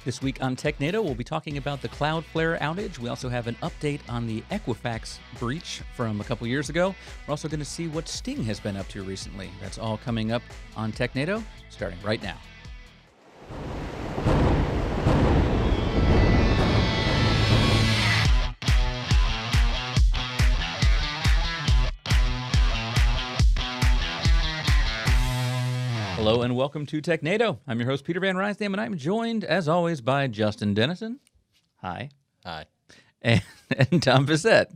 This week on Technado, we'll be talking about the CloudFlare outage. We also have an update on the Equifax breach from a couple years ago. We're also going to see what Sting has been up to recently. That's all coming up on Technado, starting right now. Hello and welcome to Technado. I'm your host, Peter Van Rysdam, and I'm joined, as always, by Justin Dennison. Hi. Hi. And Tom Bissett.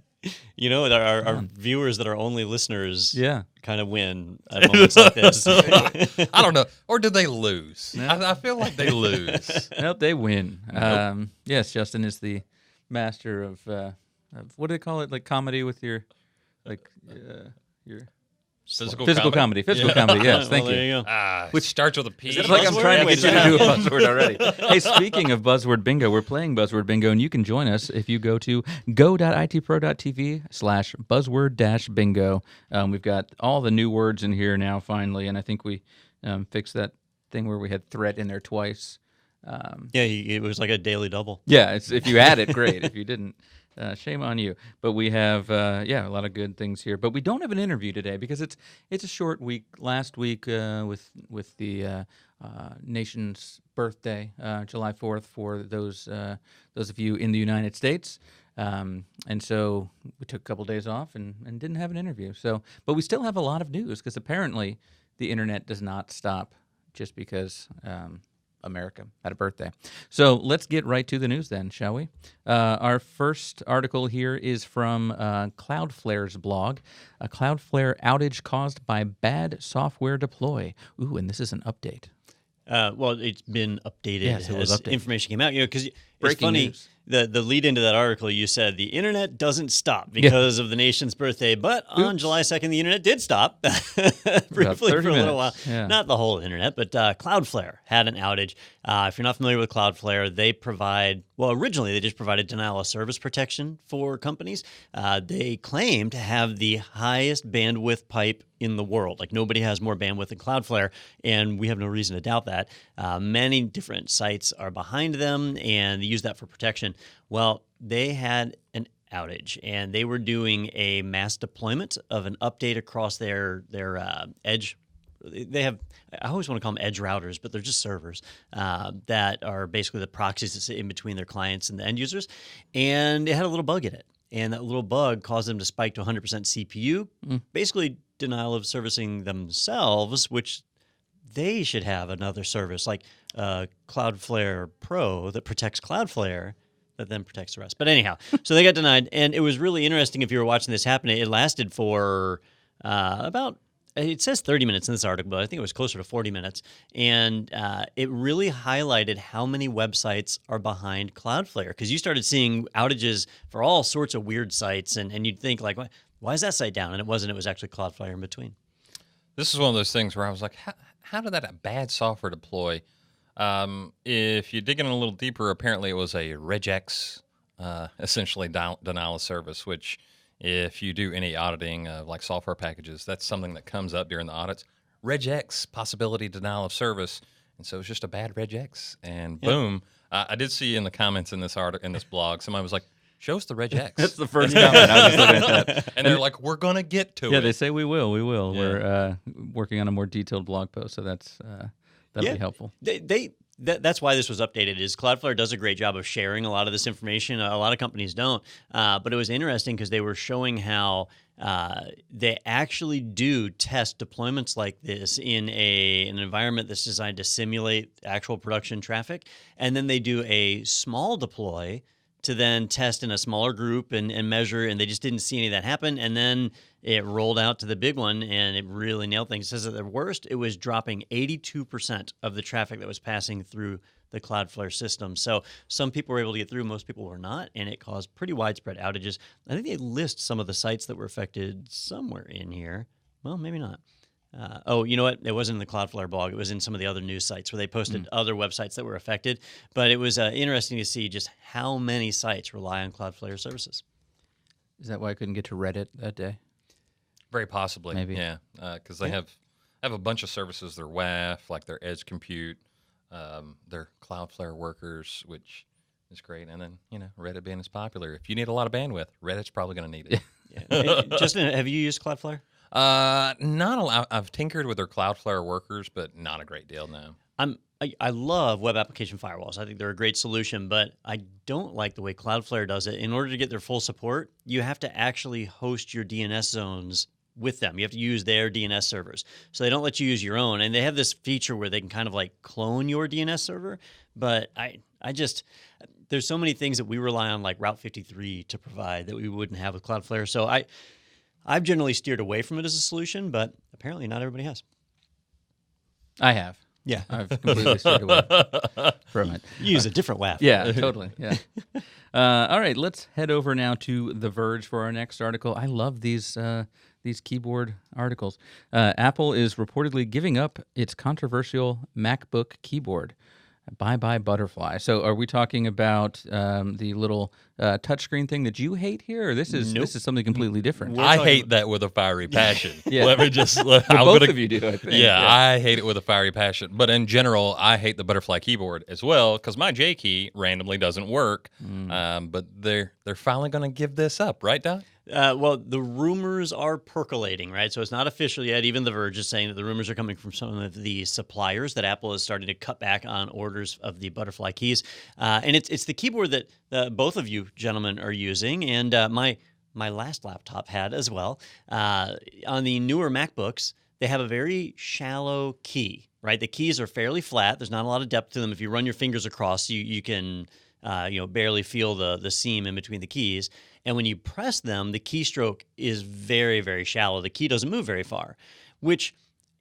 You know, our viewers that are only listeners kind of win at moments like this. I don't know. Or did they lose? No. I feel like they lose. Nope, they win. Nope. Yes, Justin is the master of what do they call it? Like comedy with your Physical comedy. Physical comedy, yes. Thank you. There you go. Which starts with a P. It's like I'm trying to get you to do a buzzword already. Hey, speaking of Buzzword Bingo, we're playing Buzzword Bingo, and you can join us if you go to go.itpro.tv/buzzword-bingo. We've got all the new words in here now, finally, and I think we fixed that thing where we had threat in there twice. It was like a daily double. Yeah, if you add it, great. If you didn't, shame on you. But we have, a lot of good things here. But we don't have an interview today because it's a short week. Last week with the nation's birthday, July 4th, for those of you in the United States. And so we took a couple days off and didn't have an interview. But we still have a lot of news because apparently the internet does not stop just because America had a birthday. So let's get right to the news then, shall we? Our first article here is from Cloudflare's blog. A Cloudflare outage caused by bad software deploy. Ooh, and this is an update. Well, it's been updated Yes, it was as updated. information came out. You know, because it's Breaking funny. news. The lead into that article, you said the internet doesn't stop because of the nation's birthday, but on July 2nd, the internet did stop briefly for a little while. Yeah. Not the whole internet, but Cloudflare had an outage. If you're not familiar with Cloudflare, they provide, originally they just provided denial of service protection for companies. They claim to have the highest bandwidth pipe in the world. Like nobody has more bandwidth than Cloudflare, and we have no reason to doubt that. Many different sites are behind them, and they use that for protection. Well, they had an outage, and they were doing a mass deployment of an update across their edge. They have, I always want to call them edge routers, but they're just servers that are basically the proxies that sit in between their clients and the end users. And it had a little bug in it. And that little bug caused them to spike to 100% CPU, basically denial of servicing themselves, which they should have another service like Cloudflare Pro that protects Cloudflare that then protects the rest. But anyhow, so they got denied. And it was really interesting if you were watching this happen. It lasted for about, it says 30 minutes in this article, but I think it was closer to 40 minutes. And it really highlighted how many websites are behind Cloudflare, because you started seeing outages for all sorts of weird sites. And you'd think, like, why is that site down? And it wasn't. It was actually Cloudflare in between. This is one of those things where I was like, how did that bad software deploy? If you dig in a little deeper, apparently it was a regex, essentially denial of service, which if you do any auditing of like software packages, that's something that comes up during the audits. Regex, possibility denial of service. And so it's just a bad regex. And boom, I did see in the comments in this article, in this blog, somebody was like, show us the regex. That's the first comment. I was just looking at that. And they're like, we're going to get to it. Yeah, they say we will. Yeah. We're working on a more detailed blog post, so that'll be helpful. That's why this was updated. Is Cloudflare does a great job of sharing a lot of this information. A lot of companies don't, but it was interesting because they were showing how they actually do test deployments like this in an environment that's designed to simulate actual production traffic, and then they do a small deploy to then test in a smaller group and measure, and they just didn't see any of that happen. And then it rolled out to the big one, and it really nailed things. It says at the worst, it was dropping 82% of the traffic that was passing through the Cloudflare system. So some people were able to get through, most people were not, and it caused pretty widespread outages. I think they list some of the sites that were affected somewhere in here. Well, maybe not. You know what? It wasn't in the Cloudflare blog. It was in some of the other news sites where they posted other websites that were affected. But it was interesting to see just how many sites rely on Cloudflare services. Is that why I couldn't get to Reddit that day? Very possibly. Maybe. Yeah, because they have a bunch of services. Their WAF, like their edge compute, their Cloudflare workers, which is great. And then, Reddit being as popular. If you need a lot of bandwidth, Reddit's probably going to need it. Yeah. And Justin, have you used Cloudflare? Not a lot. I've tinkered with their Cloudflare workers, but not a great deal, no. I love web application firewalls. I think they're a great solution, but I don't like the way Cloudflare does it. In order to get their full support, you have to actually host your DNS zones with them. You have to use their DNS servers. So they don't let you use your own. And they have this feature where they can kind of like clone your DNS server. But I just, there's so many things that we rely on, like Route 53 to provide, that we wouldn't have with Cloudflare. So I've generally steered away from it as a solution, but apparently not everybody has. I have. Yeah. I've completely stayed away from it. You use a different WAF. Yeah, totally. Yeah. All right, let's head over now to The Verge for our next article. I love these keyboard articles. Apple is reportedly giving up its controversial MacBook keyboard. Bye-bye butterfly. So are we talking about the little touchscreen thing that you hate here? Or this is something completely different? I hate that with a fiery passion. Yeah. Let me just... Both of you do, I think. Yeah, I hate it with a fiery passion. But in general, I hate the butterfly keyboard as well because my J key randomly doesn't work. But they're finally going to give this up, right, Doc? Well, the rumors are percolating, right? So it's not official yet. Even The Verge is saying that the rumors are coming from some of the suppliers that Apple is starting to cut back on orders of the butterfly keys. And it's the keyboard that both of you gentlemen are using, and my last laptop had as well. On the newer MacBooks, they have a very shallow key, right? The keys are fairly flat. There's not a lot of depth to them. If you run your fingers across, you can barely feel the seam in between the keys. And when you press them, the keystroke is very, very shallow. The key doesn't move very far, which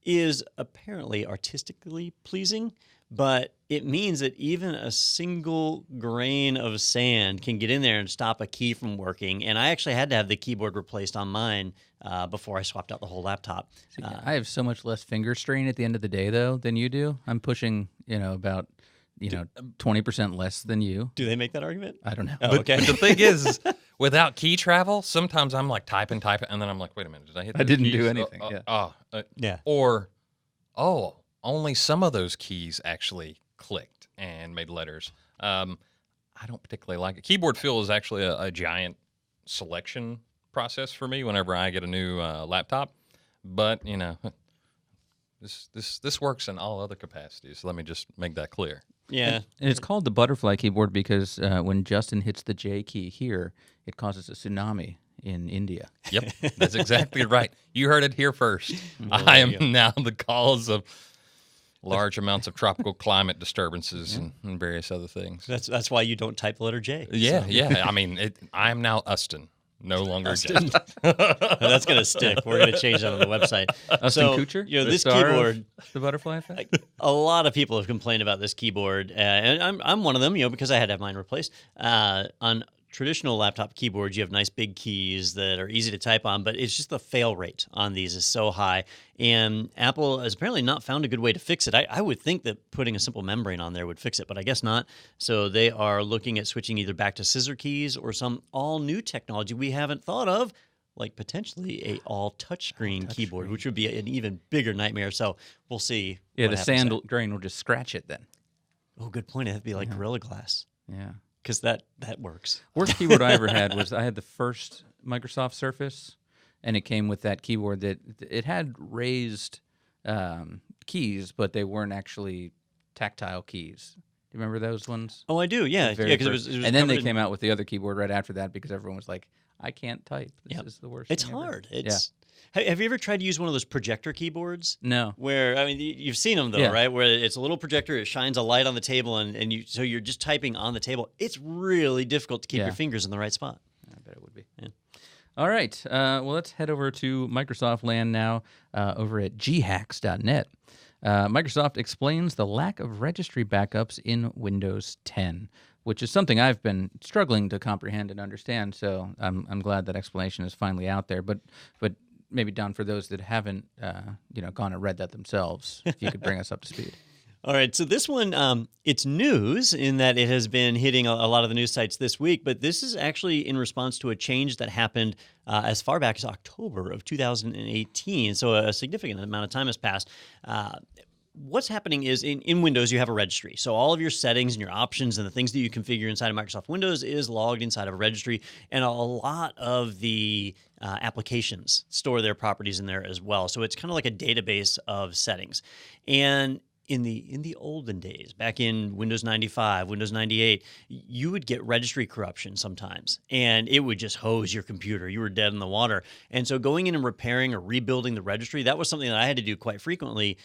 is apparently artistically pleasing, but it means that even a single grain of sand can get in there and stop a key from working. And I actually had to have the keyboard replaced on mine before I swapped out the whole laptop. I have so much less finger strain at the end of the day, though, than you do. I'm pushing, about 20% less than you. Do they make that argument? I don't know. Oh, okay. But the thing is, without key travel, sometimes I'm like typing, and then I'm like, wait a minute, did I hit? I those didn't keys? do anything. Yeah. Or, only some of those keys actually clicked and made letters. I don't particularly like it. Keyboard fill is actually a giant selection process for me whenever I get a new laptop. But this works in all other capacities. So let me just make that clear. Yeah. And it's called the butterfly keyboard because when Justin hits the J key here, it causes a tsunami in India. Yep, that's exactly right. You heard it here first. I am now the cause of large amounts of tropical climate disturbances and various other things. That's why you don't type the letter J. Yeah, yeah. I mean, I am now Ustin, no longer Justin. That's going to stick. We're going to change that on the website. Ustin Kutcher? This keyboard, the butterfly effect? a lot of people have complained about this keyboard, and I'm one of them, because I had to have mine replaced. On traditional laptop keyboards, you have nice big keys that are easy to type on, but it's just the fail rate on these is so high. And Apple has apparently not found a good way to fix it. I would think that putting a simple membrane on there would fix it, but I guess not. So they are looking at switching either back to scissor keys or some all-new technology we haven't thought of, like potentially a all-touchscreen keyboard, which would be an even bigger nightmare. So we'll see. Yeah, what the happens sand there. grain will just scratch it then. Oh, good point. It'd be like Gorilla Glass. Yeah. Because that works. Worst keyboard I ever had was I had the first Microsoft Surface, and it came with that keyboard that it had raised keys, but they weren't actually tactile keys. Do you remember those ones? Oh, I do. Yeah, The very because first. it was. And then they covered in- came out with the other keyboard right after that because everyone was like, "I can't type. This is the worst." It's thing ever." hard. It's. Have you ever tried to use one of those projector keyboards? No. Where, I mean, you've seen them though, Yeah. right? Where it's a little projector, it shines a light on the table, and so you're just typing on the table. It's really difficult to keep Yeah. your fingers in the right spot. I bet it would be. Yeah. All right. Well, let's head over to Microsoft land now over at ghacks.net. Microsoft explains the lack of registry backups in Windows 10, which is something I've been struggling to comprehend and understand. So I'm glad that explanation is finally out there. But maybe, Don, for those that haven't gone and read that themselves, if you could bring us up to speed. All right, so this one, it's news in that it has been hitting a lot of the news sites this week, but this is actually in response to a change that happened as far back as October of 2018, so a significant amount of time has passed. what's happening is in Windows, you have a registry. So all of your settings and your options and the things that you configure inside of Microsoft Windows is logged inside of a registry. And a lot of the applications store their properties in there as well. So it's kind of like a database of settings. And in the olden days, back in Windows 95, Windows 98, you would get registry corruption sometimes, and it would just hose your computer. You were dead in the water. And so going in and repairing or rebuilding the registry, that was something that I had to do quite frequently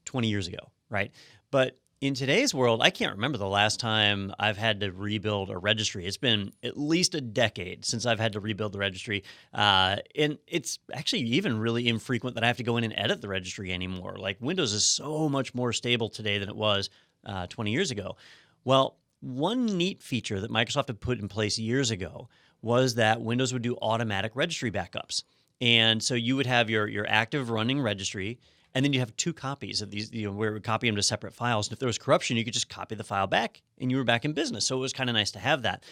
20 years ago, right? But in today's world, I can't remember the last time I've had to rebuild a registry. It's been at least a decade since I've had to rebuild the registry. And it's actually even really infrequent that I have to go in and edit the registry anymore. Like Windows is so much more stable today than it was 20 years ago. Well, one neat feature that Microsoft had put in place years ago was that Windows would do automatic registry backups. And so you would have your active running registry, and then you have 2 copies of these, where it would copy them to separate files. And if there was corruption, you could just copy the file back and you were back in business. So it was kind of nice to have that.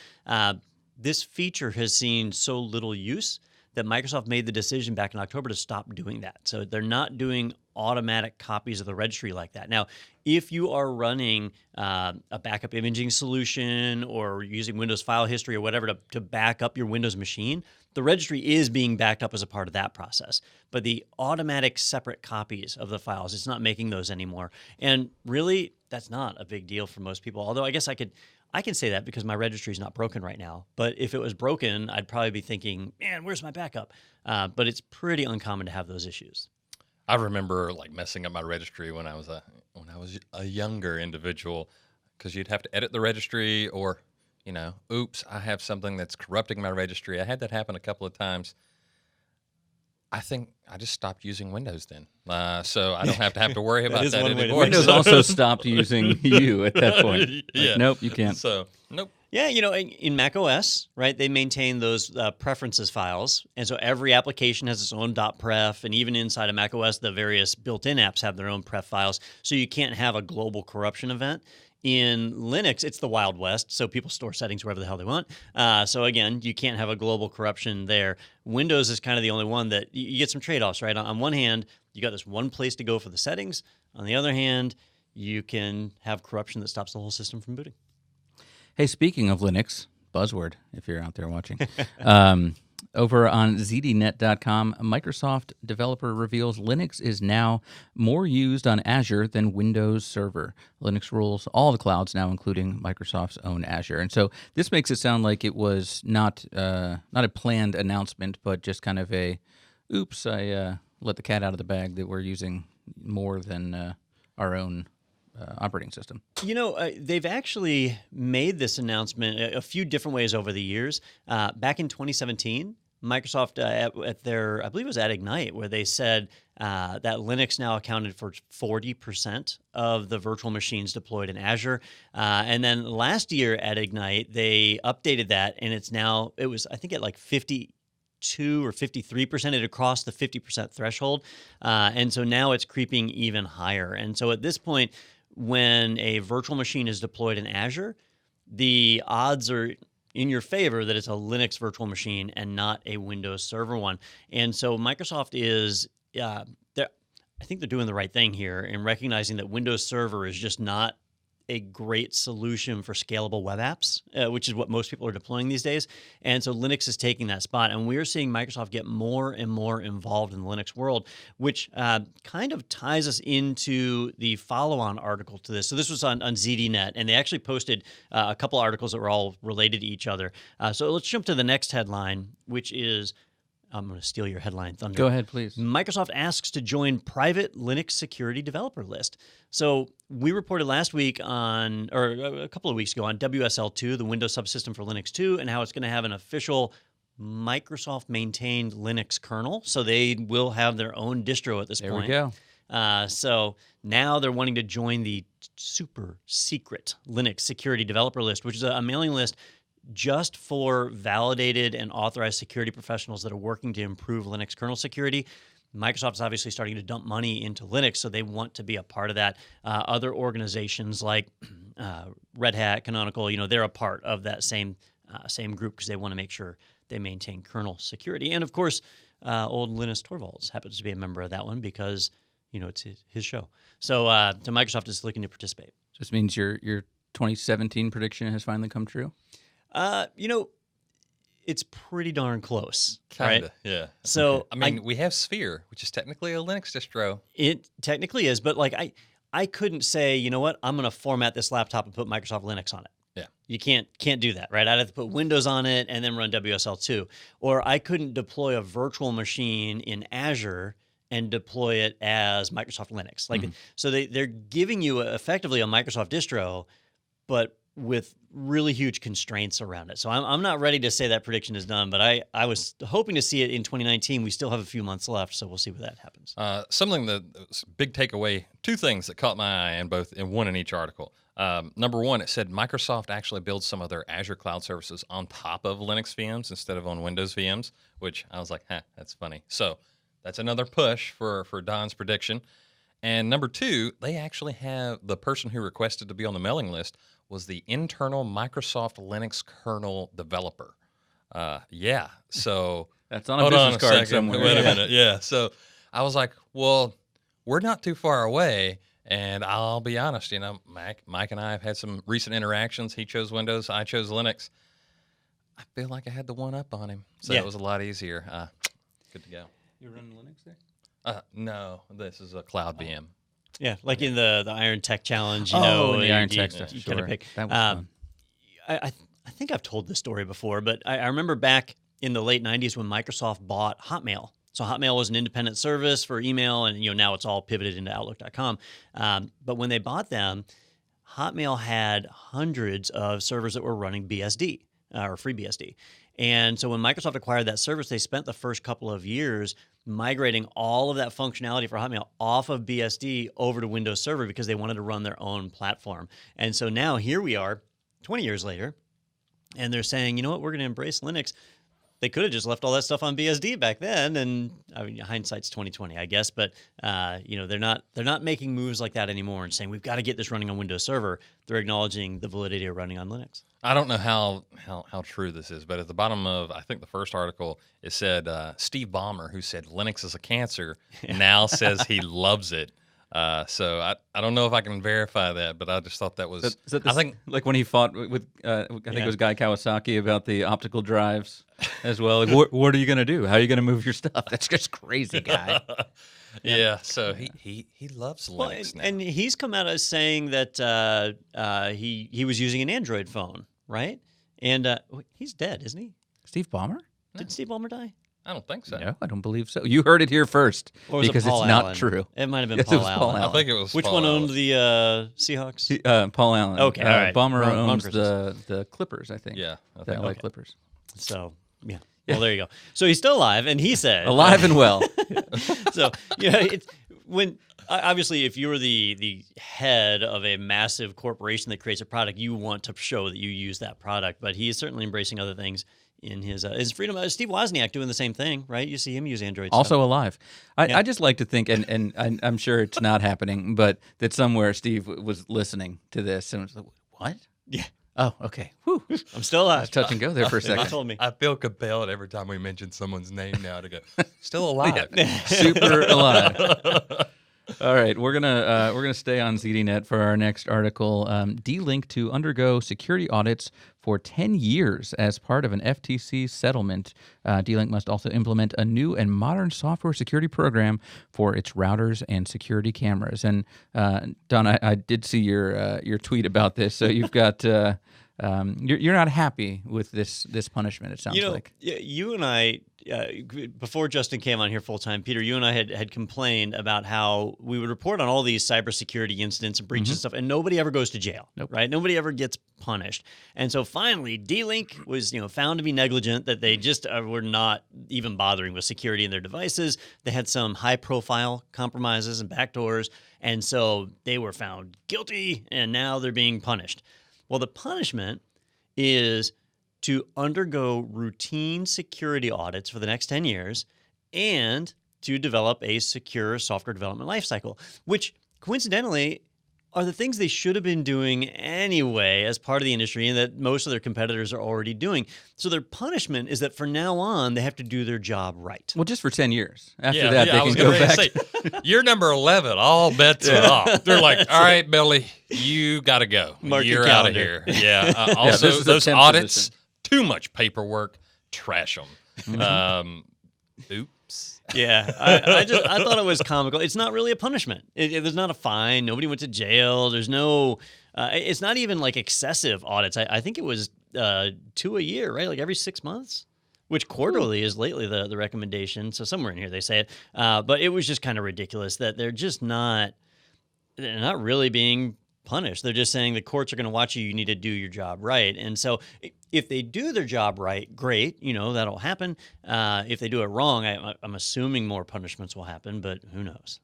This feature has seen so little use that Microsoft made the decision back in October to stop doing that. So they're not doing automatic copies of the registry like that. Now, if you are running a backup imaging solution or using Windows file history or whatever to back up your Windows machine, the registry is being backed up as a part of that process. But the automatic separate copies of the files, it's not making those anymore. And really, that's not a big deal for most people. Although I guess I can say that because my registry is not broken right now. But if it was broken, I'd probably be thinking, man, where's my backup? But it's pretty uncommon to have those issues. I remember like messing up my registry when I was a younger individual, because you'd have to edit the registry, or oops, I have something that's corrupting my registry. I had that happen a couple of times. I think I just stopped using Windows then, so I don't have to worry about that anymore. Windows also stopped using you at that point. Yeah. Nope, you can't. So nope. Yeah, in Mac OS, right, they maintain those preferences files. And so every application has its own .pref, and even inside of Mac OS, the various built-in apps have their own pref files. So you can't have a global corruption event. In Linux, it's the Wild West, so people store settings wherever the hell they want. So again, you can't have a global corruption there. Windows is kind of the only one that you get some trade-offs, right? On one hand, you got this one place to go for the settings. On the other hand, you can have corruption that stops the whole system from booting. Hey, speaking of Linux, buzzword, if you're out there watching, over on zdnet.com, Microsoft developer reveals Linux is now more used on Azure than Windows Server. Linux rules all the clouds now, including Microsoft's own Azure. And so this makes it sound like it was not a planned announcement, but just kind of a, oops, I let the cat out of the bag that we're using more than our own operating system. They've actually made this announcement a few different ways over the years. Back in 2017, Microsoft at their, I believe it was at Ignite, where they said that Linux now accounted for 40% of the virtual machines deployed in Azure. And then last year at Ignite, they updated that, and it was I think at like 52 or 53%. It had crossed the 50% threshold. And so now it's creeping even higher. And so at this point, when a virtual machine is deployed in Azure, the odds are in your favor that it's a Linux virtual machine and not a Windows Server one. And so Microsoft is, I think they're doing the right thing here in recognizing that Windows Server is just not a great solution for scalable web apps, which is what most people are deploying these days. And so Linux is taking that spot. And we're seeing Microsoft get more and more involved in the Linux world, which kind of ties us into the follow-on article to this. So this was on ZDNet, and they actually posted a couple articles that were all related to each other. So let's jump to the next headline, which is, I'm going to steal your headline thunder. Go ahead, please. Microsoft asks to join private Linux security developer list. So we reported last week or a couple of weeks ago on WSL2, the Windows subsystem for Linux 2, and how it's going to have an official Microsoft-maintained Linux kernel. So they will have their own distro at this point. There we go. So now they're wanting to join the super secret Linux security developer list, which is a mailing list just for validated and authorized security professionals that are working to improve Linux kernel security. Microsoft's obviously starting to dump money into Linux, so they want to be a part of that. Other organizations like Red Hat, Canonical, they're a part of that same group because they want to make sure they maintain kernel security. And of course, old Linus Torvalds happens to be a member of that one because it's his show. So Microsoft is looking to participate. Just means your 2017 prediction has finally come true. It's pretty darn close. Kinda, right? yeah. So I mean, we have Sphere, which is technically a Linux distro. It technically is, but like I couldn't say, you know what, I'm going to format this laptop and put Microsoft Linux on it. Yeah. You can't do that, right? I'd have to put Windows on it and then run WSL2. Or I couldn't deploy a virtual machine in Azure and deploy it as Microsoft Linux. Like, so they're giving you effectively a Microsoft distro, but with really huge constraints around it. So I'm not ready to say that prediction is done, but I was hoping to see it in 2019. We still have a few months left, so we'll see where that happens. Something that was a big takeaway, two things that caught my eye in one in each article. Number one, it said Microsoft actually builds some of their Azure cloud services on top of Linux VMs instead of on Windows VMs, which I was like, that's funny. So that's another push for Don's prediction. And number two, they actually have the person who requested to be on the mailing list was the internal Microsoft Linux kernel developer. So that's on a business card somewhere. Wait a minute. Yeah. So I was like, well, we're not too far away. And I'll be honest, Mike and I have had some recent interactions. He chose Windows, I chose Linux. I feel like I had the one up on him. So it was a lot easier. Good to go. You're running Linux there? No, this is a cloud VM. Yeah, like in the Iron Tech Challenge, in the Iron Tech stuff. You kind of pick. That was fun. I think I've told this story before, but I remember back in the late 90s when Microsoft bought Hotmail. So Hotmail was an independent service for email, and now it's all pivoted into Outlook.com. But when they bought them, Hotmail had hundreds of servers that were running BSD or FreeBSD. And so when Microsoft acquired that service, they spent the first couple of years migrating all of that functionality for Hotmail off of BSD over to Windows Server because they wanted to run their own platform. And so now here we are, 20 years later, and they're saying, you know what, we're going to embrace Linux. They could have just left all that stuff on BSD back then, and I mean, hindsight's 2020, I guess. But they're not making moves like that anymore and saying we've got to get this running on Windows Server. They're acknowledging the validity of running on Linux. I don't know how true this is, but at the bottom of I think the first article it said Steve Ballmer, who said Linux is a cancer, now says he loves it. So I don't know if I can verify that, but I just thought that was. I think like when he fought with I think it was Guy Kawasaki about the optical drives as well. Like, what are you going to do? How are you going to move your stuff? That's just crazy, guy. Yeah. So he loves Linux now, and he's come out as saying that he was using an Android phone, right? And he's dead, isn't he? Steve Ballmer? Did Steve Ballmer die? I don't think so. No, I don't believe so. You heard it here first because it's not true. It might have been Yes, Paul it was Paul Allen. Allen. I think it was. Which Paul one Allen. owned the Seahawks? Paul Allen. Okay, all right. Ballmer Wrong owns person. the Clippers, I think. Yeah, I The think. LA Clippers. So, yeah. Well, there you go. So he's still alive, and he said Alive and well. So, it's when obviously if you're the head of a massive corporation that creates a product, you want to show that you use that product. But he is certainly embracing other things in his freedom. Steve Wozniak doing the same thing, right? You see him use Android. Also stuff. alive. I just like to think, and I'm sure it's not happening, but that somewhere Steve was listening to this and was like, what? Yeah. Oh, okay. Whew. I'm still alive. Touch and go there for a He second. told me. I feel compelled every time we mention someone's name now to go still alive. Super alive. All right, we're gonna stay on ZDNet for our next article. DLink to undergo security audits for 10 years as part of an FTC settlement. DLink must also implement a new and modern software security program for its routers and security cameras. And Don, I did see your tweet about this. So you've got you're not happy with this punishment. It sounds like. You and I. Before Justin came on here full time, Peter, you and I had complained about how we would report on all these cybersecurity incidents and breaches and stuff, and nobody ever goes to jail, right? Nobody ever gets punished. And so finally, DLink was found to be negligent, that they just were not even bothering with security in their devices. They had some high profile compromises and backdoors, and so they were found guilty, and now they're being punished. Well, the punishment is to undergo routine security audits for the next 10 years and to develop a secure software development lifecycle, which coincidentally are the things they should have been doing anyway as part of the industry and that most of their competitors are already doing. So their punishment is that from now on, they have to do their job right. Well, just for 10 years. After that, they I was can go gonna back. say, you're number 11. All bets are off. They're like, all right, Billy, you got to go. Mark your You're out of calendar. here. Yeah. this Also, is a those temp audits, position. too much paperwork, trash them. Oops. Yeah, I thought it was comical. It's not really a punishment. There's not a fine. Nobody went to jail. There's no. It's not even like excessive audits. I think it was 2 a year, right? Like every 6 months, which quarterly is lately the recommendation. So somewhere in here they say it. But it was just kind of ridiculous that they're just not. They're not really being punished. They're just saying the courts are going to watch you. You need to do your job right. And so if they do their job right, great. That'll happen. If they do it wrong, I'm assuming more punishments will happen, but who knows?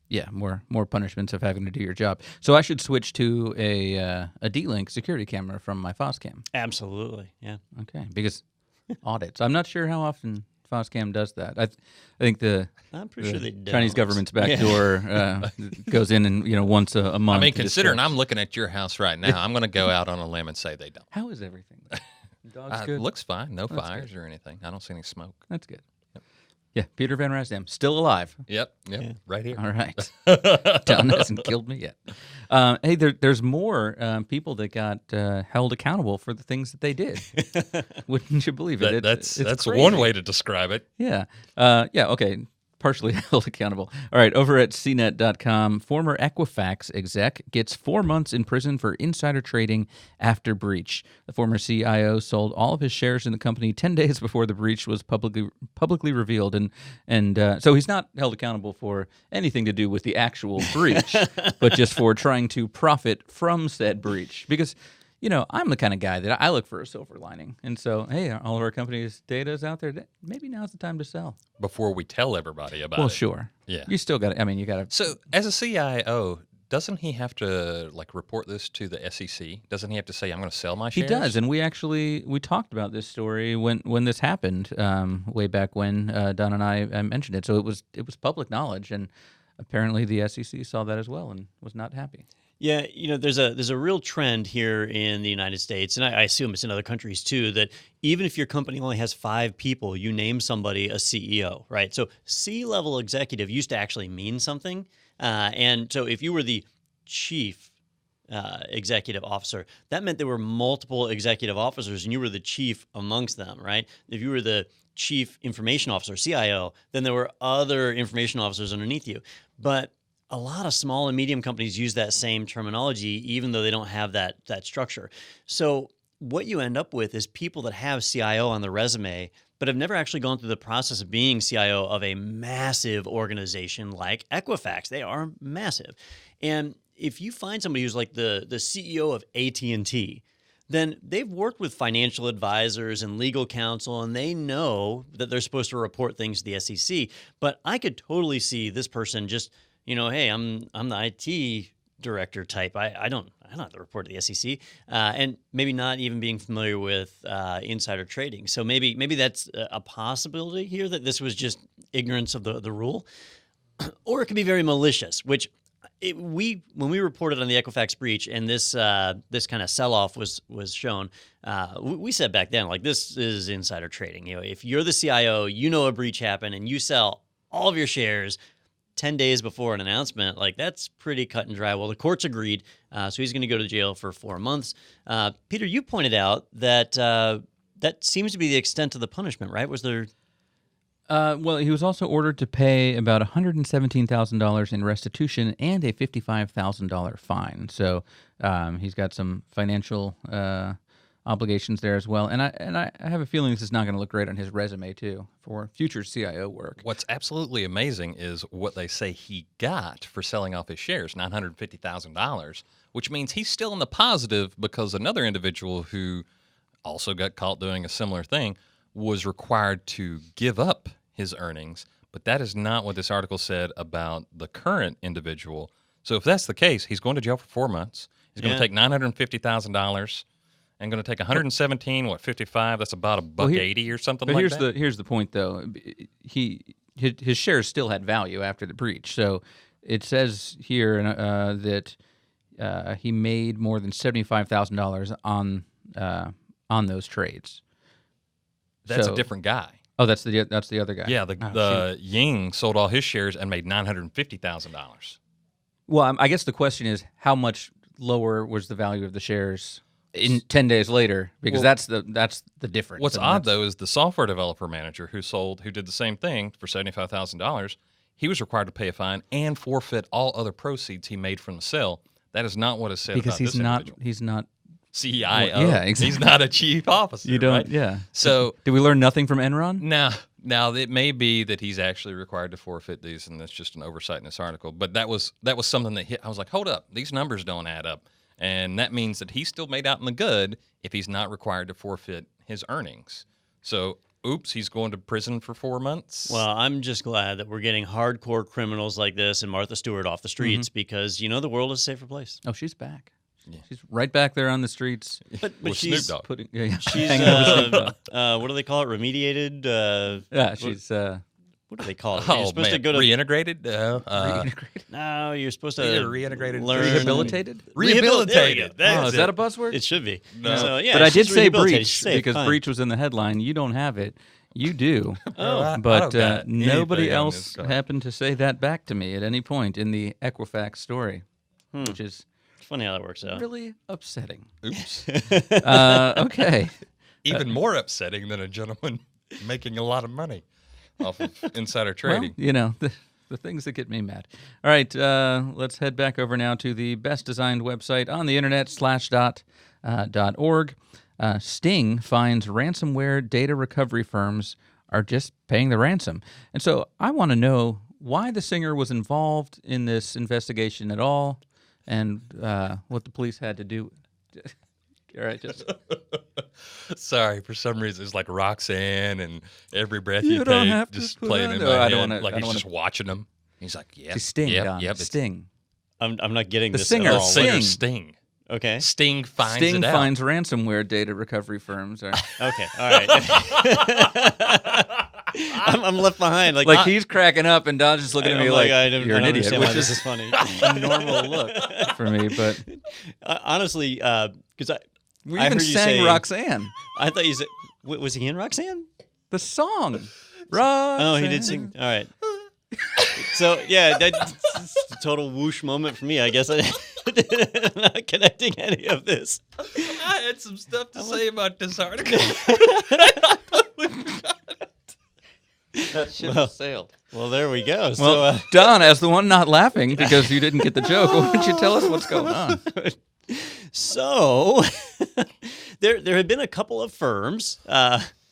Yeah, more punishments of having to do your job. So I should switch to a DLink security camera from my FOSCAM. Absolutely. Yeah. Okay, because audits. I'm not sure how often FOSCAM does that. I think I'm pretty sure they don't. Chinese government's backdoor goes in and once a month. I mean, to considering discuss. I'm looking at your house right now, I'm going to go out on a limb and say they don't. How is everything? Dog's good. Looks fine. No That's fires or anything. I don't see any smoke. That's good. Yeah, Peter Van Rasdam, still alive. Yep. Yeah. Right here. All right. Don hasn't killed me yet. Hey, there's more people that got held accountable for the things that they did. Wouldn't you believe it? That's crazy. one way to describe it. Yeah. Okay. Partially held accountable. All right. Over at CNET.com, former Equifax exec gets 4 months in prison for insider trading after breach. The former CIO sold all of his shares in the company 10 days before the breach was publicly revealed. And so he's not held accountable for anything to do with the actual breach, but just for trying to profit from said breach. Because I'm the kind of guy that I look for a silver lining. And so, hey, all of our company's data is out there. Maybe now's the time to sell. Before we tell everybody about it. Well, sure. Yeah. You still got to, you got to. So, as a CIO, doesn't he have to report this to the SEC? Doesn't he have to say, I'm going to sell my He shares? does, and we talked about this story when this happened, way back when Don and I mentioned it. So it was public knowledge, and apparently the SEC saw that as well and was not happy. Yeah, there's a real trend here in the United States, and I assume it's in other countries too, that even if your company only has 5 people, you name somebody a CEO, right? So C-level executive used to actually mean something, and so if you were the chief executive officer, that meant there were multiple executive officers, and you were the chief amongst them, right? If you were the chief information officer, CIO, then there were other information officers underneath you, but a lot of small and medium companies use that same terminology, even though they don't have that structure. So what you end up with is people that have CIO on their resume, but have never actually gone through the process of being CIO of a massive organization like Equifax. They are massive. And if you find somebody who's like the CEO of AT&T, then they've worked with financial advisors and legal counsel, and they know that they're supposed to report things to the SEC. But I could totally see this person just, hey, I'm the IT director type. I don't have to report to the SEC, and maybe not even being familiar with insider trading. So maybe that's a possibility here, that this was just ignorance of the rule, or it could be very malicious. Which when we reported on the Equifax breach and this kind of sell off was shown, we said back then, this is insider trading. If you're the CIO, a breach happened and you sell all of your shares 10 days before an announcement, that's pretty cut and dry. Well, the courts agreed, so he's going to go to jail for 4 months. Peter, you pointed out that that seems to be the extent of the punishment, right? Was there? Well, he was also ordered to pay about $117,000 in restitution and a $55,000 fine. So he's got some financial obligations there as well. And I have a feeling this is not going to look great on his resume, too, for future CIO work. What's absolutely amazing is what they say he got for selling off his shares, $950,000, which means he's still in the positive because another individual who also got caught doing a similar thing was required to give up his earnings. But that is not what this article said about the current individual. So if that's the case, he's going to jail for 4 months. He's going to take $950,000. And going to take 117, 55? That's about $1.80 or something like that. Here's the point, though. His shares still had value after the breach, so it says here that he made more than $75,000 on those trades. That's So- a different guy. Oh, that's the other guy. Yeah, Oh, the Ying sold all his shares and made $950,000. Well, I guess the question is, how much lower was the value of the shares in 10 days later? Because that's the difference. What's And odd that's- though is the software developer manager who did the same thing for $75,000. He was required to pay a fine and forfeit all other proceeds he made from the sale. That is not what is said because about he's this not individual. he's not. CIO. Yeah, exactly. He's not a chief officer. You don't. Right? Yeah. So Did we learn nothing from Enron? now it may be that he's actually required to forfeit these, and that's just an oversight in this article. But that was something that hit. I was like, hold up, these numbers don't add up, and that means that he's still made out in the good if he's not required to forfeit his earnings. So, oops, he's going to prison for 4 months. Well, I'm just glad that we're getting hardcore criminals like this and Martha Stewart off the streets because the world is a safer place. Oh, she's back. Yeah. She's right back there on the streets. But With she's Snoop Dogg. Putting, she's hanging over Snoop Dogg. what do they call it? Remediated. Yeah, she's What do they call it? You're Oh supposed man, to go to reintegrated. reintegrated. No, you're supposed Yeah, to reintegrated. learn Rehabilitated? Rehabilitated. There we go. Oh, That's is that it. a buzzword? It should be. No. So, yeah, but I did she's say rehabilitated. breach She's safe, because fine. breach was in the headline. You don't have it. You do. Oh, I But don't got nobody anything on else this guy. happened to say that back to me at any point in the Equifax story, which is it's funny how that works out. really upsetting. Oops. Okay. Even more upsetting than a gentleman making a lot of money off of insider Well, trading. the things that get me mad. All right, let's head back over now to the best designed website on the internet, /.org. Sting finds ransomware data recovery firms are just paying the ransom. And so I want to know why the singer was involved in this investigation at all and what the police had to do. All right, just Sorry, for some reason it's like Roxanne and Every Breath You You, don't Take have to just put playing on- in No, my I head. don't wanna- like I he's don't just watching them. He's like, yep, Sting, yep, Don. yep. It's Sting. I'm not getting The this singer, at all. Sting. singer Sting. Okay. Sting finds Sting it out. finds ransomware data recovery firms are Okay. All right. I'm left behind. Like he's cracking up and Don's just looking at me like I you're an idiot, understand why which this is is funny. a normal look for me. But Honestly, because we I even heard you sang say- Roxanne, I thought you said, was he in Roxanne? the song. Roxanne. Oh, he did sing. All right. So yeah, that's a total whoosh moment for me. I guess I'm not connecting any of this. I had some stuff to say about this article. That ship Well, sailed. Well, there we go. Well, So Don, as the one not laughing because you didn't get the joke, why don't you tell us what's going on? So there had been a couple of firms,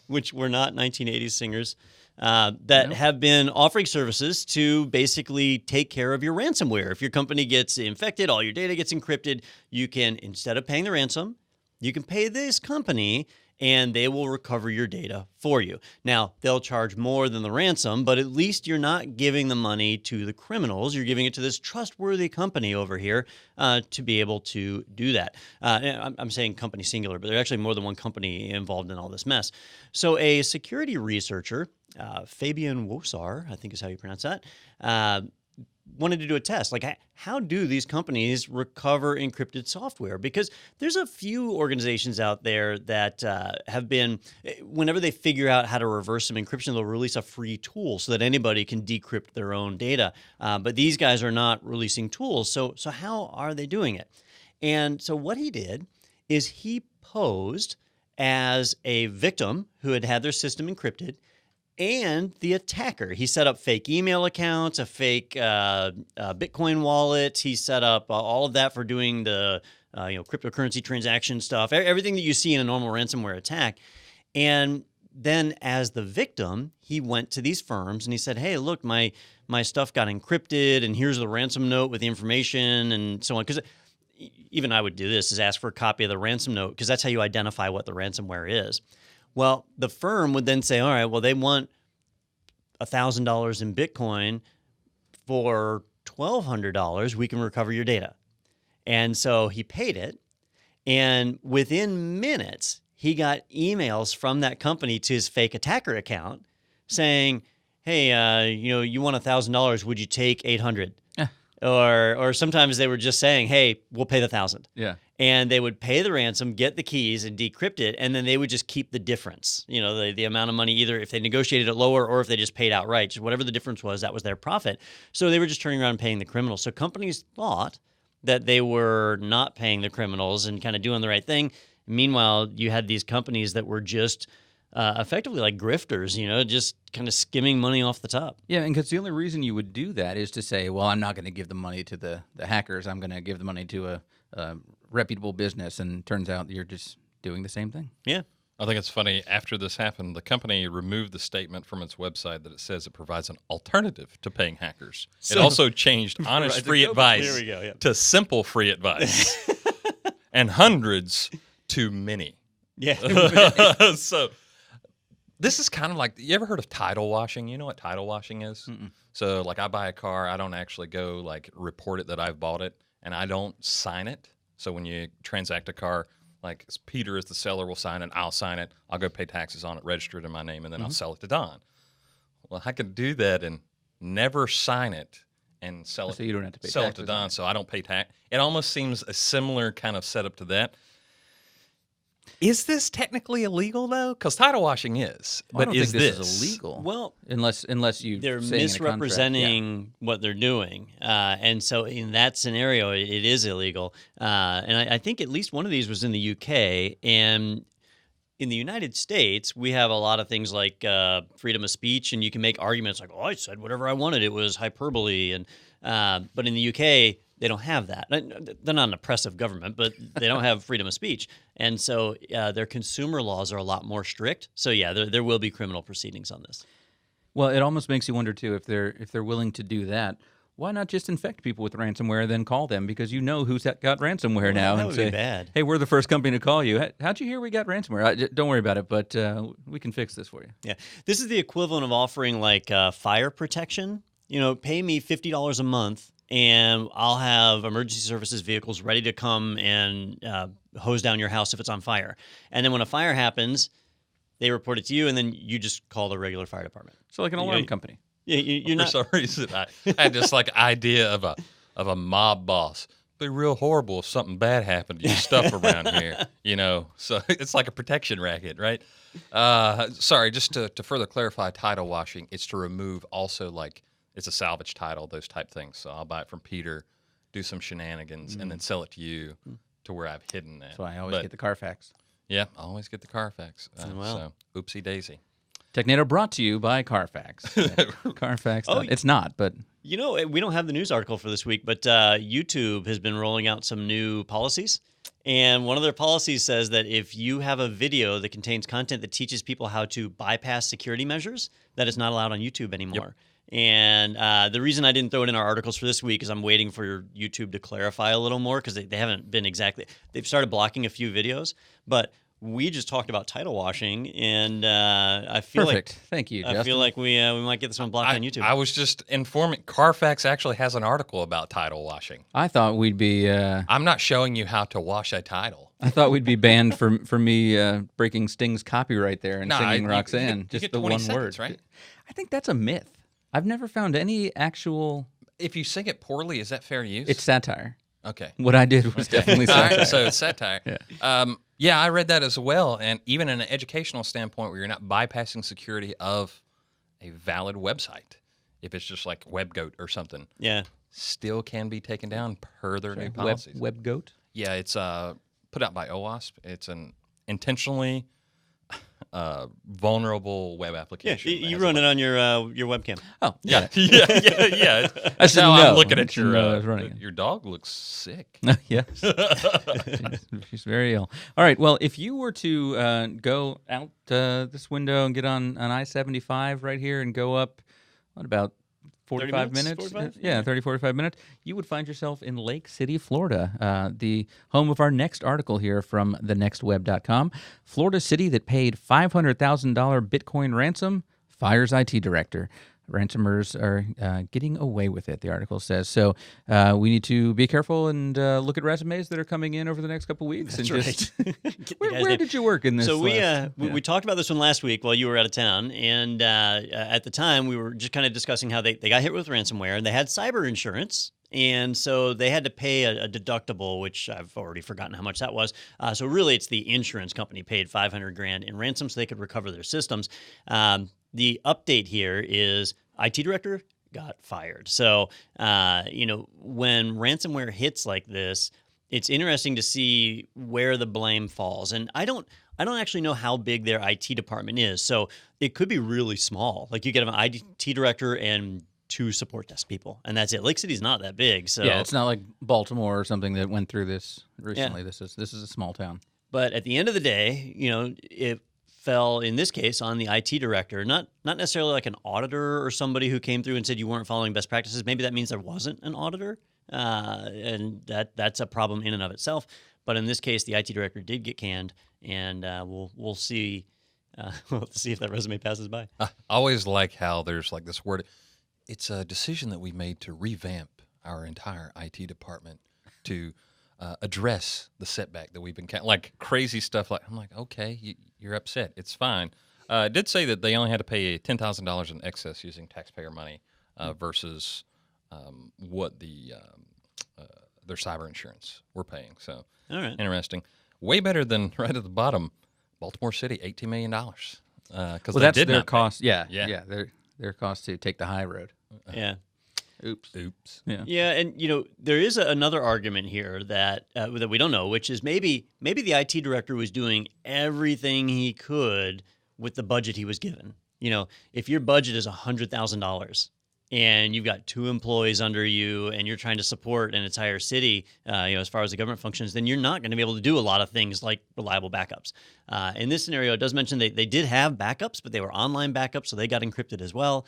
which were not 1980s singers, that have been offering services to basically take care of your ransomware. If your company gets infected, all your data gets encrypted, you can, instead of paying the ransom, you can pay this company and they will recover your data for you. Now, they'll charge more than the ransom, but at least you're not giving the money to the criminals. You're giving it to this trustworthy company over here to be able to do that. I'm saying company singular, but there's actually more than one company involved in all this mess. So a security researcher, Fabian Wosar, I think is how you pronounce that, wanted to do a test. Like, how do these companies recover encrypted software? Because there's a few organizations out there that have been, whenever they figure out how to reverse some encryption, they'll release a free tool so that anybody can decrypt their own data. But these guys are not releasing tools. So how are they doing it? And so what he did is he posed as a victim who had had their system encrypted and the attacker. He set up fake email accounts, a fake Bitcoin wallet. He set up all of that for doing the cryptocurrency transaction stuff, everything that you see in a normal ransomware attack. And then as the victim, he went to these firms and he said, hey, look, my stuff got encrypted and here's the ransom note with the information and so on. Because even I would do this, is ask for a copy of the ransom note because that's how you identify what the ransomware is. Well, the firm would then say, all right, well, they want $1,000 in Bitcoin for $1,200. We can recover your data. And so he paid it. And within minutes, he got emails from that company to his fake attacker account saying, hey, you want $1,000. Would you take $800? or sometimes they were just saying, "Hey, we'll pay the 1,000." Yeah. And they would pay the ransom, get the keys, and decrypt it, and then they would just keep the difference. You know, the amount of money, either if they negotiated it lower or if they just paid outright, just whatever the difference was, that was their profit. So they were just turning around and paying the criminals. So companies thought that they were not paying the criminals and kind of doing the right thing. Meanwhile, you had these companies that were just effectively like grifters, you know, just kind of skimming money off the top. Yeah, and because the only reason you would do that is to say, well, I'm not going to give the money to the hackers. I'm going to give the money to a reputable business. And turns out you're just doing the same thing. Yeah. I think it's funny. After this happened, the company removed the statement from its website that it says it provides an alternative to paying hackers. It also changed honest free advice There we go, yeah. to simple free advice and hundreds to many. Yeah. So this is kind of like, you ever heard of title washing? You know what title washing is? Mm-mm. So like I buy a car, I don't actually go like report it that I've bought it, and I don't sign it. So when you transact a car, like Peter as the seller will sign it, I'll sign it, I'll go pay taxes on it, register it in my name, and then I'll sell it to Don. Well, I could do that and never sign it and sell it. So you don't have to pay sell it taxes to on Don, it. so I don't pay tax. It almost seems a similar kind of setup to that. Is this technically illegal though? Because title washing is, Well, I but don't is think this is illegal. Well, unless you they're say in a contract. misrepresenting what they're doing. And so in that scenario, it is illegal. And I think at least one of these was in the UK. And in the United States, we have a lot of things like freedom of speech, and you can make arguments like, oh, I said whatever I wanted. It was hyperbole. And but in the UK, they don't have that. They're not an oppressive government, but they don't have freedom of speech. And so their consumer laws are a lot more strict. So, yeah, there will be criminal proceedings on this. Well, it almost makes you wonder, too, if they're willing to do that, why not just infect people with ransomware and then call them? Because you know who's got ransomware now. That and would say, be bad. hey, we're the first company to call you. How'd you hear we got ransomware? Don't worry about it, but we can fix this for you. Yeah. This is the equivalent of offering like fire protection. You know, pay me $50 a month, and I'll have emergency services vehicles ready to come and hose down your house if it's on fire. And then when a fire happens, they report it to you, and then you just call the regular fire department. So like an alarm company. Yeah, you're For not. some reason, I had this like idea of a mob boss. It'd be real horrible if something bad happened to your stuff around here, you know. So it's like a protection racket, right? Sorry, just to further clarify, title washing, it's to remove also like it's a salvage title, those type things. So I'll buy it from Peter, do some shenanigans, and then sell it to you to where I've hidden that. So I always get the Carfax. Yeah, I always get the Carfax. Well. So oopsie daisy. Technado brought to you by Carfax. Carfax. Oh, It's not, but You know, we don't have the news article for this week, but YouTube has been rolling out some new policies. And one of their policies says that if you have a video that contains content that teaches people how to bypass security measures, that is not allowed on YouTube anymore. And the reason I didn't throw it in our articles for this week is I'm waiting for YouTube to clarify a little more because they haven't been exactly. They've started blocking a few videos, but we just talked about title washing, and I feel perfect. Thank you, Justin. I feel like we might get this one blocked on YouTube. I was just informing. Carfax actually has an article about title washing. I thought we'd be. I'm not showing you how to wash a title. I thought we'd be banned for me breaking Sting's copyright there and singing you Roxanne. you just get the 20 one seconds, word, right? I think that's a myth. I've never found any actual. If you sing it poorly, is that fair use? It's satire. Okay. What I did was definitely All satire. right, so it's satire. Yeah, I read that as well. And even in an educational standpoint where you're not bypassing security of a valid website, if it's just like WebGoat or something, yeah. still can be taken down per their new policies. WebGoat. Yeah, it's put out by OWASP. It's an intentionally vulnerable web Yeah, application. you run it on your webcam. Oh, Yeah, yeah. That's should how know. I'm looking I at should know I was running it. your dog looks sick. Yes. she's very ill. All right. Well, if you were to go out this window and get on I-75 right here and go up, what, about 45 minutes? minutes? 45? Yeah, 30, 45 minutes. You would find yourself in Lake City, Florida, the home of our next article here from thenextweb.com. Florida city that paid $500,000 Bitcoin ransom fires IT director. Ransomers are getting away with it, the article says. So we need to be careful and look at resumes that are coming in over the next couple of weeks. That's and right. Just, where did you work in this? So last- we talked about this one last week while you were out of town, and at the time we were just kind of discussing how they got hit with ransomware, and they had cyber insurance, And so they had to pay a deductible, which I've already forgotten how much that was. So really, it's the insurance company paid $500,000 in ransom so they could recover their systems. The update here is IT director got fired. So, when ransomware hits like this, it's interesting to see where the blame falls. And I don't actually know how big their IT department is. So it could be really small. Like you get an IT director and 2 support desk people, and that's it. Lake City's not that big. So Yeah, it's not like Baltimore or something that went through this recently. Yeah. This is a small town. But at the end of the day, it fell in this case on the IT director, not necessarily like an auditor or somebody who came through and said you weren't following best practices. Maybe that means there wasn't an auditor, and that's a problem in and of itself. But in this case, the IT director did get canned, and we'll see. We'll have to see if that resume passes by. I always like how there's like this word. It's a decision that we made to revamp our entire IT department to address the setback that we've been like crazy stuff. Like I'm like, okay, you're upset. It's fine. It did say that they only had to pay $10,000 in excess using taxpayer money versus what their cyber insurance we're paying. So All right. interesting. Way better than right at the bottom, Baltimore City, $18 million. Because That's did their not pay. cost. Yeah. Their cost to take the high road. Yeah. Oops. Yeah. Yeah, and there is another argument here that we don't know, which is maybe the IT director was doing everything he could with the budget he was given. If your budget is $100,000 and you've got 2 employees under you and you're trying to support an entire city, as far as the government functions, then you're not going to be able to do a lot of things like reliable backups. In this scenario, it does mention they did have backups, but they were online backups, so they got encrypted as well.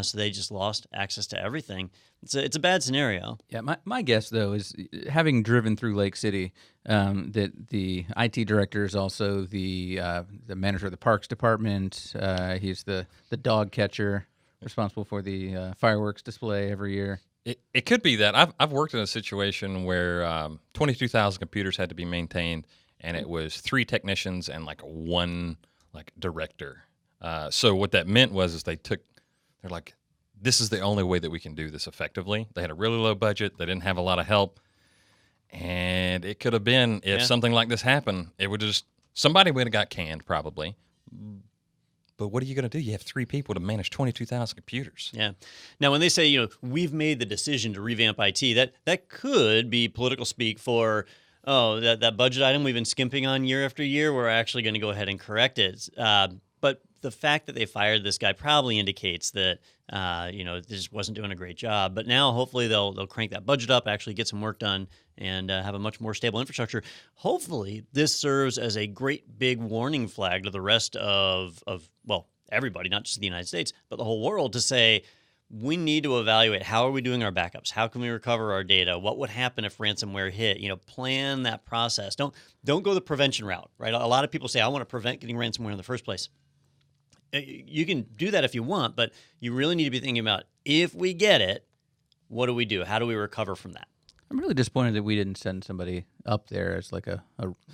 So they just lost access to everything. It's a bad scenario. Yeah, my guess, though, is having driven through Lake City, that the IT director is also the manager of the parks department. He's the dog catcher responsible for the fireworks display every year. It could be that. I've worked in a situation where 22,000 computers had to be maintained, and it was 3 technicians and like 1 director. So what that meant was they're like, this is the only way that we can do this effectively. They had a really low budget. They didn't have a lot of help. And it could have been, if something like this happened, it would somebody would have got canned probably. But what are you going to do? You have 3 people to manage 22,000 computers. Yeah. Now, when they say, we've made the decision to revamp IT, that could be political speak for, that budget item we've been skimping on year after year, we're actually going to go ahead and correct it. But the fact that they fired this guy probably indicates that, this wasn't doing a great job. But now, hopefully, they'll crank that budget up, actually get some work done, and have a much more stable infrastructure. Hopefully, this serves as a great big warning flag to the rest of everybody, not just the United States, but the whole world, to say, we need to evaluate how are we doing our backups? How can we recover our data? What would happen if ransomware hit? Plan that process. Don't go the prevention route, right? A lot of people say, I want to prevent getting ransomware in the first place. You can do that if you want, but you really need to be thinking about, if we get it, what do we do? How do we recover from that? I'm really disappointed that we didn't send somebody up there as like a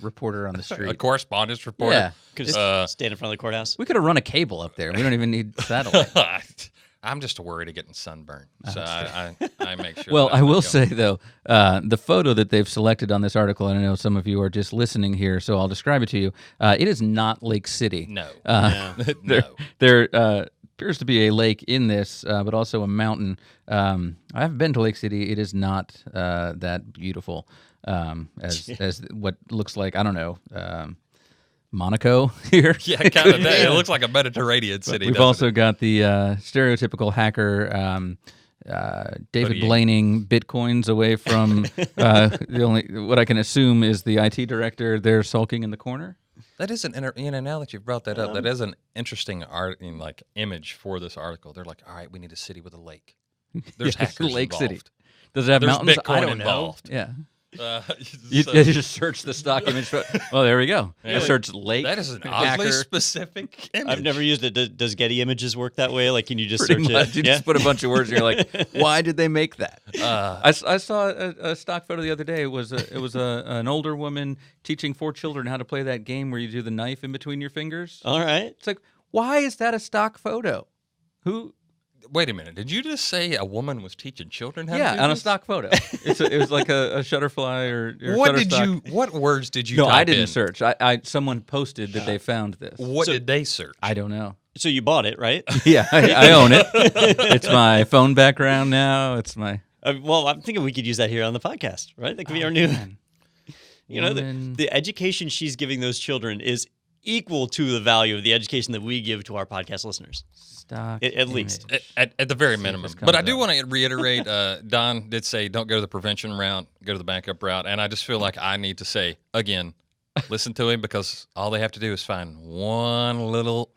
reporter on the street. A correspondence reporter. Yeah. Could just stand in front of the courthouse. We could have run a cable up there. We don't even need satellite. I'm just worried of getting sunburned, so I make sure. Well, that I I'm will not say, going. though, the photo that they've selected on this article, and I know some of you are just listening here, so I'll describe it to you. It is not Lake City. No. There appears to be a lake in this, but also a mountain. I haven't been to Lake City. It is not that beautiful as what looks like, I don't know, Monaco here. Yeah, kind of. It looks like a Mediterranean city. We've also got the stereotypical hacker David Blaning Bitcoins away from the only what I can assume is the IT director there sulking in the corner. That is now that you've brought that up, that is an interesting image for this article. They're like, all right, we need a city with a lake. There's hackers Lake involved. City. Does it have There's mountains? Bitcoin I don't involved. know. Yeah. You just search the stock image. Well, there we go. Yeah. Search lake. That is an hacker. oddly specific image. I've never used it. Does Getty Images work that way? Like, can you just Pretty search much. it? You just put a bunch of words and you're like, why did they make that? I saw a stock photo the other day. It was an older woman teaching 4 children how to play that game where you do the knife in between your fingers. All right. It's like, why is that a stock photo? Who? Wait a minute. Did you just say a woman was teaching children how to do Yeah, on a this? stock photo. It was like a Shutterfly or What Shutterstock. What words did you No, type I didn't in? search. Someone posted that they found this. What did they search? I don't know. So you bought it, right? Yeah, I own it. It's my phone background now. It's my Well, I'm thinking we could use that here on the podcast, right? That could be our new. man. You know, Woman. the education she's giving those children is equal to the value of the education that we give to our podcast listeners. Stock At least. image. At the very See if minimum. this But comes I do up. want to reiterate, Don did say don't go to the prevention route, go to the backup route. And I just feel like I need to say, again, listen to him, because all they have to do is find one little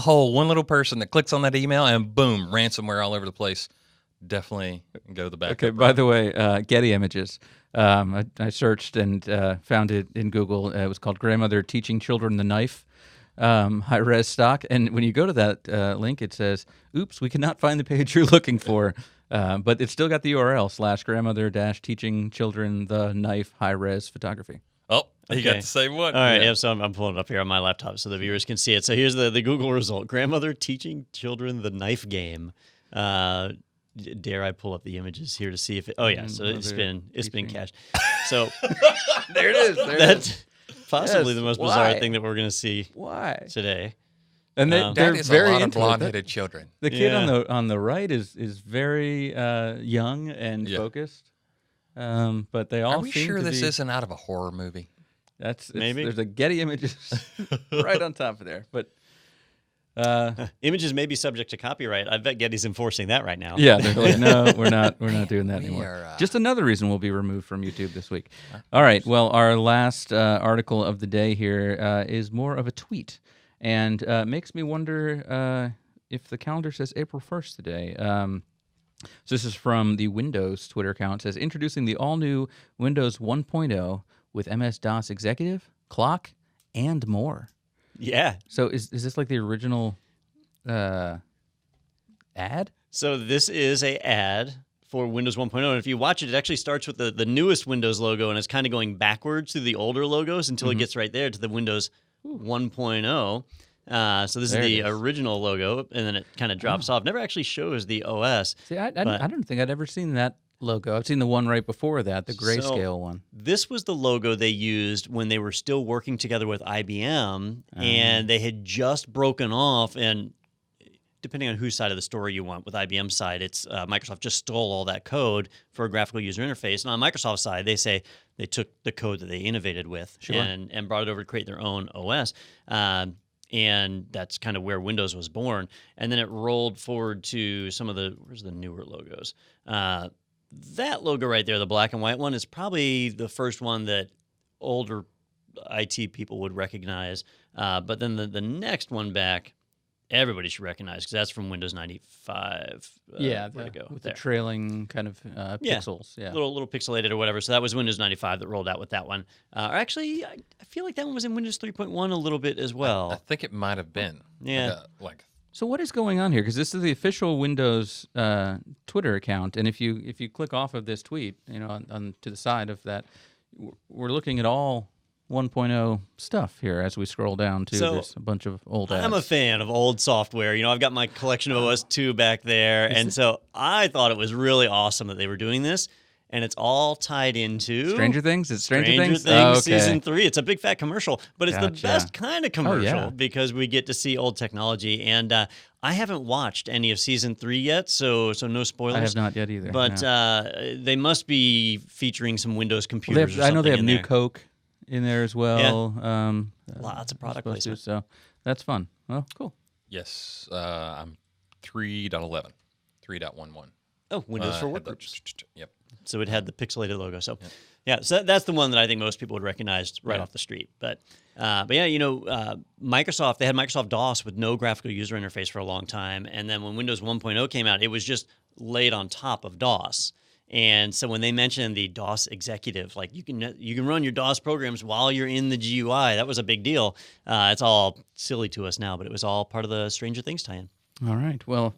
hole, one little person that clicks on that email, and boom, ransomware all over the place. Definitely go to the backup Okay, route. by the way, Getty Images. I searched and found it in Google. It was called Grandmother Teaching Children the Knife, high-res stock. And when you go to that link, it says, oops, we cannot find the page you're looking for. But it's still got the URL /grandmother-teaching children the knife high-res photography. Oh, he got Okay. the same one. All right, Yeah. yeah, so I'm pulling it up here on my laptop so the viewers can see it. So here's the Google result. Grandmother teaching children the knife game. Dare I pull up the images here to see if it... Oh, yeah, so it's been teaching. cached. So There it is. There it is. that's possibly Yes, the most bizarre why? thing that we're going to see Why? today. And That they're That is very a lot of into it. blonde-headed children. The kid Yeah. on the right is very young and Yeah. focused. But they all Are we seem sure to this be, isn't out of a horror movie? Maybe. There's a Getty Images right on top of there. But Images may be subject to copyright. I bet Getty's enforcing that right now. yeah, they're like, no, we're not doing that We anymore. are, Just another reason we'll be removed from YouTube this week. All right. Well, our last article of the day here is more of a tweet, and makes me wonder if the calendar says April 1st today. So this is from the Windows Twitter account. It says, introducing the all-new Windows 1.0 with MS-DOS Executive, Clock, and more. Yeah. So is this like the original ad? So this is a ad for Windows 1.0. And if you watch it, it actually starts with the newest Windows logo, and it's kind of going backwards through the older logos until it gets right there to the Windows 1.0. So this There is it the is. original logo, and then it kind of drops off. Never actually shows the OS. See, I But- don't think I'd ever seen that logo. I've seen the one right before that, the grayscale one. This was the logo they used when they were still working together with IBM, and they had just broken off. And depending on whose side of the story you want, with IBM's side, it's Microsoft just stole all that code for a graphical user interface. And on Microsoft's side, they say they took the code that they innovated with and brought it over to create their own OS. And that's kind of where Windows was born. And then it rolled forward to some of where's the newer logos? That logo right there, the black and white one, is probably the first one that older IT people would recognize. But then the next one back, everybody should recognize, because that's from Windows 95. Where'd it go? with There. the trailing kind of Yeah. pixels. Yeah. Little pixelated or whatever. So that was Windows 95 that rolled out with that one. Or actually, I feel like that one was in Windows 3.1 a little bit as well. I think it might have been. Yeah. Like So what is going on here? Because this is the official Windows Twitter account, and if you click off of this tweet, on to the side of that, we're looking at all 1.0 stuff here as we scroll down to So, there's a bunch of old ads. I'm a fan of old software. I've got my collection of OS 2 back there. And so I thought it was really awesome that they were doing this. And it's all tied into Stranger Things? It's Stranger Things? Things Oh, okay. Season 3. It's a big fat commercial, but it's the Gotcha. best kind of commercial yeah. because we get to see old technology. And I haven't watched any of Season 3 yet, so no spoilers. I have not yet either. But no. they must be featuring some Windows Well, computers. I know they have in New there. Coke in there as well. Lots of product supposed to, placement. so that's fun. Well, cool. yes, I'm 3.11, 3.11. Oh, Windows for had the- Workgroups. Yep. So it had the pixelated logo. So, yeah, so that's the one that I think most people would recognize right off the street. But yeah, Microsoft, they had Microsoft DOS with no graphical user interface for a long time. And then when Windows 1.0 came out, it was just laid on top of DOS. And so when they mentioned the DOS executive, like you can run your DOS programs while you're in the GUI, that was a big deal. It's all silly to us now, but it was all part of the Stranger Things tie-in. All right. Well,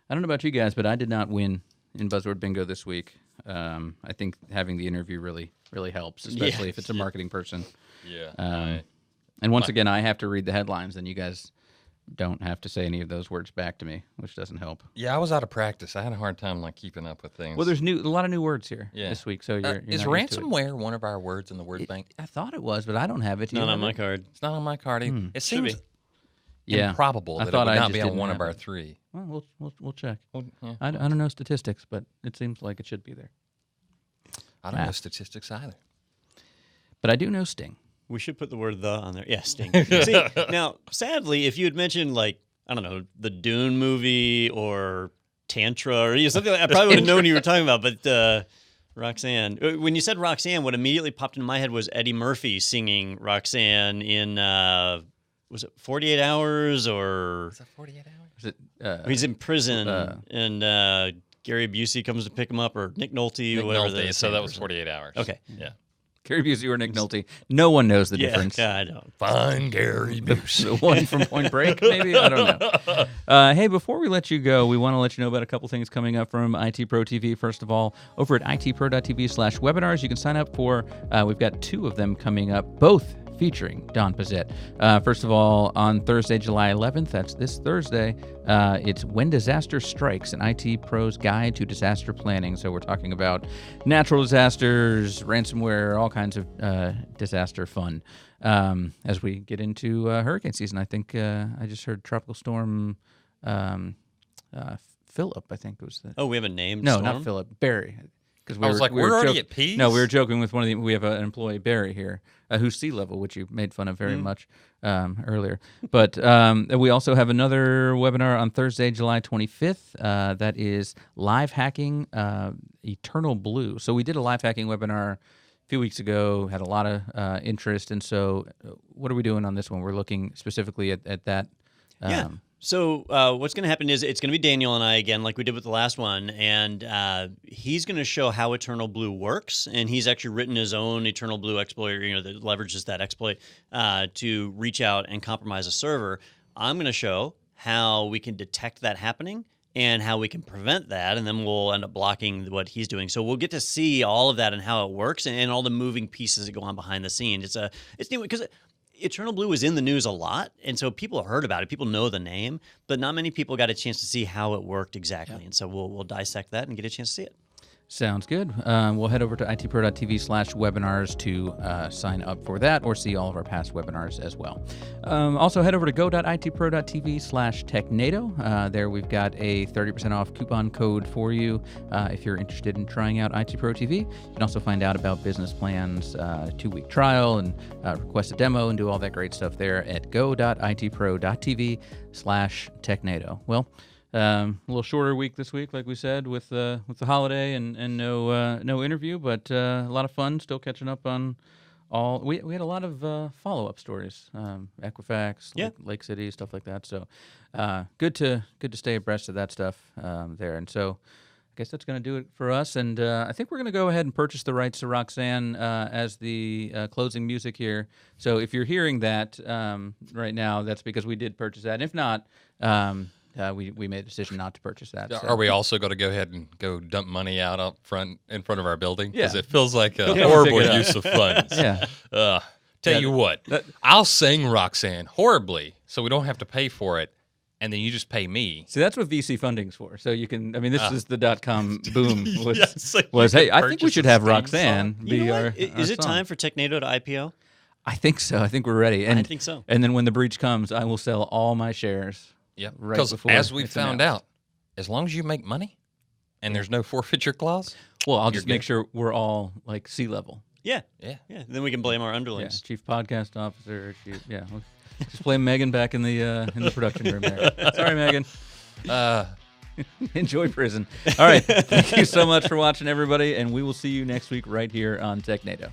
I don't know about you guys, but I did not win in Buzzword Bingo this week. I think having the interview really helps, especially if it's a marketing person. Yeah. And once again, I have to read the headlines, and you guys don't have to say any of those words back to me, which doesn't help. Yeah, I was out of practice. I had a hard time keeping up with things. Well, there's a lot of new words here this week, so you're is not used to it. ransomware one of our words in the word bank? I thought it was, but I don't have it. Not on my card. It's not on my card. It Should seems be. improbable that it would not be on one of our three. Well, we'll check. Well, yeah. I don't know statistics, but it seems like it should be there. I don't know statistics either. But I do know Sting. We should put the word "the" on there. Yeah, Sting. See, now, sadly, if you had mentioned I don't know, the Dune movie or Tantra or something, I probably would have known what you were talking about. But Roxanne, when you said Roxanne, what immediately popped into my head was Eddie Murphy singing Roxanne in was it 48 Hours or? Is that 48 Hours? Is it, he's in prison and Gary Busey comes to pick him up, or Nick Nolte, or whatever. Nolte, so that was 48 Hours. Okay. Yeah. Gary Busey or Nick Nolte. No one knows the difference. Yeah, I don't. Fine, Gary Busey. The one from Point Break, maybe? I don't know. Hey, before we let you go, we want to let you know about a couple things coming up from IT Pro TV. First of all, over at itpro.tv/webinars, you can sign up for, we've got 2 of them coming up, both featuring Don Pizzette. First of all, on Thursday, July 11th, that's this Thursday, it's When Disaster Strikes, an IT Pro's Guide to Disaster Planning. So we're talking about natural disasters, ransomware, all kinds of disaster fun. As we get into hurricane season, I think I just heard Tropical Storm Philip, I think was the... Oh, we have a name? No, storm? not Philip, Barry. I was like, we're already at peace? No, we were joking with we have an employee, Barry, here, who's sea level, which you made fun of very much earlier. But we also have another webinar on Thursday, July 25th. That is live hacking Eternal Blue. So we did a live hacking webinar a few weeks ago, had a lot of interest. And so what are we doing on this one? We're looking specifically at that. Yeah. So what's going to happen is it's going to be Daniel and I again, like we did with the last one, and he's going to show how Eternal Blue works, and he's actually written his own Eternal Blue exploit, that leverages that exploit to reach out and compromise a server. I'm going to show how we can detect that happening and how we can prevent that, and then we'll end up blocking what he's doing. So we'll get to see all of that and how it works, and all the moving pieces that go on behind the scenes. It's neat because Eternal Blue is in the news a lot, and so people have heard about it. People know the name, but not many people got a chance to see how it worked exactly. Yeah. And so we'll dissect that and get a chance to see it. Sounds good. We'll head over to itpro.tv/webinars to sign up for that or see all of our past webinars as well. Also, head over to go.itpro.tv/Technado. There we've got a 30% off coupon code for you if you're interested in trying out IT Pro TV. You can also find out about business plans, 2-week trial, and request a demo and do all that great stuff there at go.itpro.tv/Technado. Well, a little shorter week this week, like we said, with the holiday and no interview, but a lot of fun. Still catching up on all. We had a lot of follow-up stories, Equifax, Lake City, stuff like that. So good to stay abreast of that stuff there. And so I guess that's going to do it for us. And I think we're going to go ahead and purchase the rights to Roxanne as the closing music here. So if you're hearing that right now, that's because we did purchase that. And if not, we made a decision not to purchase that. So. Are we also going to go ahead and go dump money out up front in front of our building? Yeah. Because it feels like a horrible use of funds. Yeah. Tell you what, I'll sing Roxanne horribly so we don't have to pay for it, and then you just pay me. See, that's what VC funding's for. So you can, this is the .com boom was, yes, hey, I think we should have Roxanne be our Is it song. time for Technado to IPO? I think so. I think we're ready. And, I think so. And then when the breach comes, I will sell all my shares. Yep. Right because before as we it's found announced. out, as long as you make money and there's no forfeiture clause, well, I'll just good. make sure we're all like C-level. Yeah. Yeah. Then we can blame our Yeah, underlings. chief podcast officer. We'll just blame Megan back in the production room there. Sorry, Megan. Enjoy prison. All right. Thank you so much for watching, everybody, and we will see you next week right here on Technado.